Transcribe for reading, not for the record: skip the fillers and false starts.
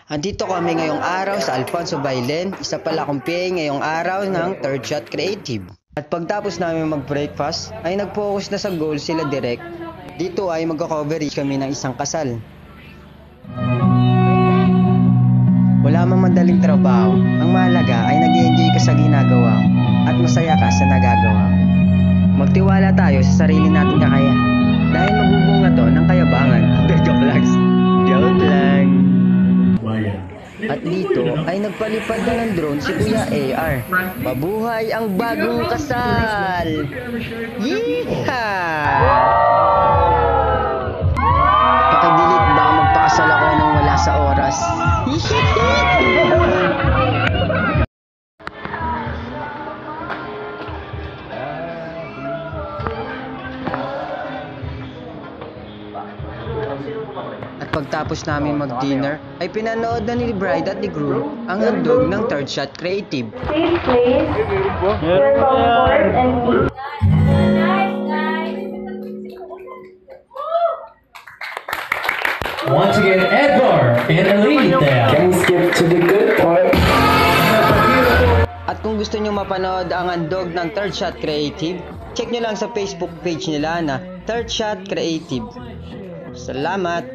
Andito kami ngayong araw sa Alfonso Bailen, isa pala akong PA ngayong araw ng Third Shot Creative. At pagtapos namin mag-breakfast, ay nag-focus na sa goal sila direct. Dito ay magka-coverage kami ng isang kasal. Wala mang madaling trabaho, ang mahalaga ay nag-i-enjoy ka sa ginagawa mo at masaya ka sa nagagawa mo. Magtiwala tayo sa sarili nating kakayahan dahil magbubunga to ng kayabangan. Joke lang. At dito ay nagpalipad na ng drone si Kuya AR. Mabuhay ang bagong kasal! Yeehaw! Pakidilit ba magpakasal ako nang wala sa oras? At pagtapos namin mag-dinner, ay pinanood na ni bride at ni groom ang handog ng Third Shot Creative. Please place your comfort and peace. Once again, Edgar and Elite there. Can we skip to the good part? At kung gusto nyo mapanood ang handog ng Third Shot Creative, check nyo lang sa Facebook page nila na Third Shot Creative. Salamat!